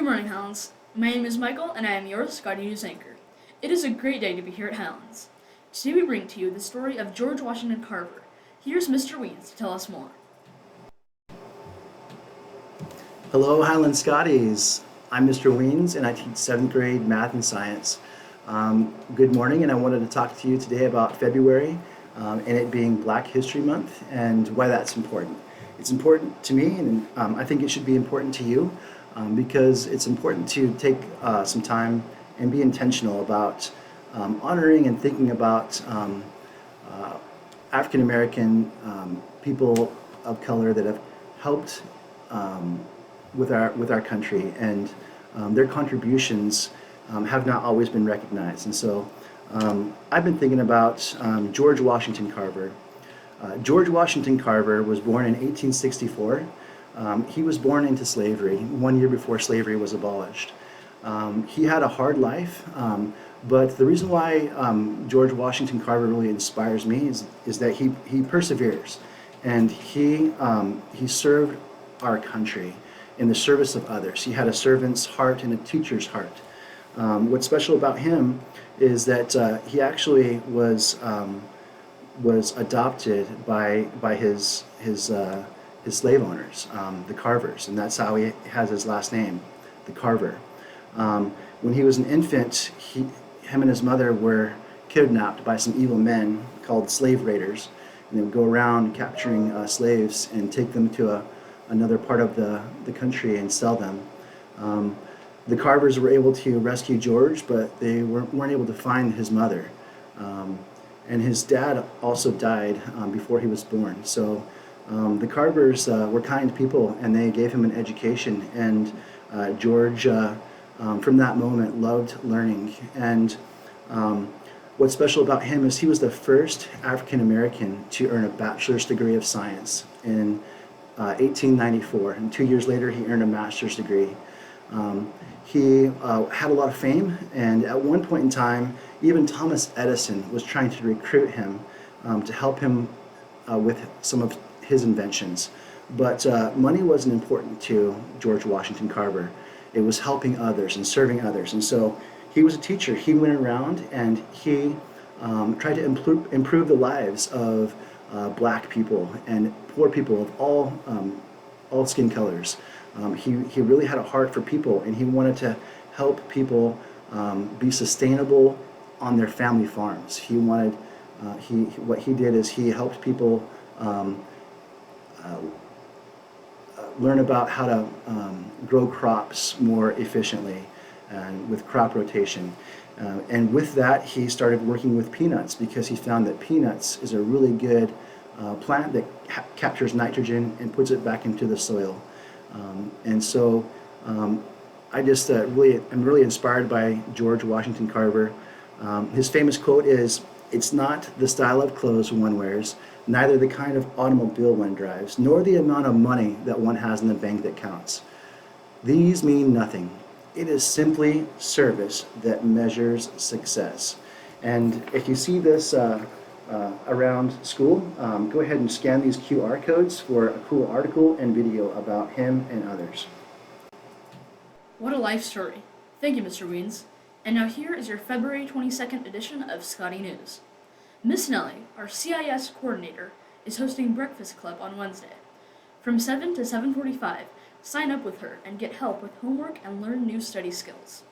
Good morning, Highlands. My name is Michael, and I am your Scotty News anchor. It is a great day to be here at Highlands. Today we bring to you the story of George Washington Carver. Here's Mr. Wiens to tell us more. Hello, Highland Scotties. I'm Mr. Wiens, and I teach 7th grade math and science. Good morning, and I wanted to talk to you today about February and it being Black History Month and why that's important. It's important to me, and I think it should be important to you because it's important to take some time and be intentional about honoring and thinking about African American people of color that have helped with our country, and their contributions have not always been recognized. And so I've been thinking about George Washington Carver. George Washington Carver was born in 1864. He was born into slavery 1 year before slavery was abolished. He had a hard life, but the reason why George Washington Carver really inspires me is that he perseveres, and he served our country in the service of others. He had a servant's heart and a teacher's heart. What's special about him is that he actually was adopted by his slave owners, the Carvers, and that's how he has his last name, the Carver. When he was an infant, him and his mother were kidnapped by some evil men called slave raiders, and they would go around capturing slaves and take them to another part of the country and sell them. The Carvers were able to rescue George, but they weren't able to find his mother. And his dad also died before he was born. So the Carvers were kind people, and they gave him an education. And George, from that moment, loved learning. And what's special about him is he was the first African American to earn a bachelor's degree of science in 1894, and 2 years later he earned a master's degree. He had a lot of fame, and at one point in time, even Thomas Edison was trying to recruit him to help him with some of his inventions. But money wasn't important to George Washington Carver. It was helping others and serving others. And so he was a teacher. He went around and he tried to improve the lives of Black people and poor people of all skin colors. He really had a heart for people, and he wanted to help people be sustainable on their family farms. He wanted what he did is he helped people learn about how to grow crops more efficiently and with crop rotation. And with that, he started working with peanuts because he found that peanuts is a really good plant that captures nitrogen and puts it back into the soil. And so I just am really inspired by George Washington Carver. His famous quote is, "It's not the style of clothes one wears, neither the kind of automobile one drives, nor the amount of money that one has in the bank that counts. These mean nothing. It is simply service that measures success." And if you see this around school, go ahead and scan these QR codes for a cool article and video about him and others. What a life story. Thank you, Mr. Wiens. And now here is your February 22nd edition of Scotty News. Miss Nellie, our CIS coordinator, is hosting Breakfast Club on Wednesday. From 7 to 7:45, sign up with her and get help with homework and learn new study skills.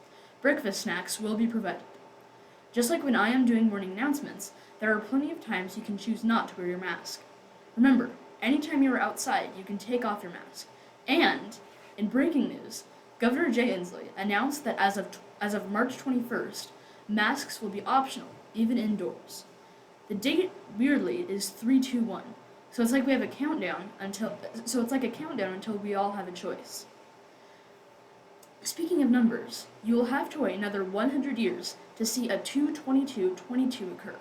Breakfast snacks will be provided. Just like when I am doing morning announcements, there are plenty of times you can choose not to wear your mask. Remember, anytime you are outside, you can take off your mask. And, in breaking news, Governor Jay Inslee announced that as of March 21st, masks will be optional, even indoors. The date, weirdly, is 3-2-1, so it's like a countdown until we all have a choice. Speaking of numbers, you will have to wait another 100 years to see a 2-22-22 occur.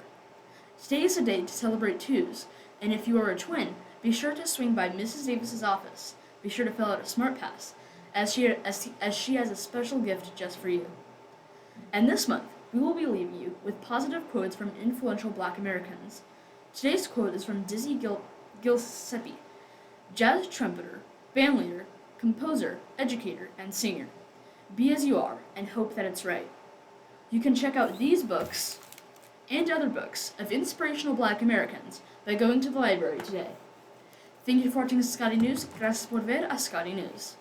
Today is a day to celebrate twos, and if you are a twin, be sure to swing by Mrs. Davis's office. Be sure to fill out a smart pass, as she has a special gift just for you. And this month, we will be leaving you with positive quotes from influential Black Americans. Today's quote is from Dizzy Gillespie, jazz trumpeter, bandleader, composer, educator, and singer. Be as you are and hope that it's right. You can check out these books and other books of inspirational Black Americans by going to the library today. Thank you for watching Scotty News. Gracias por ver a Scotty News.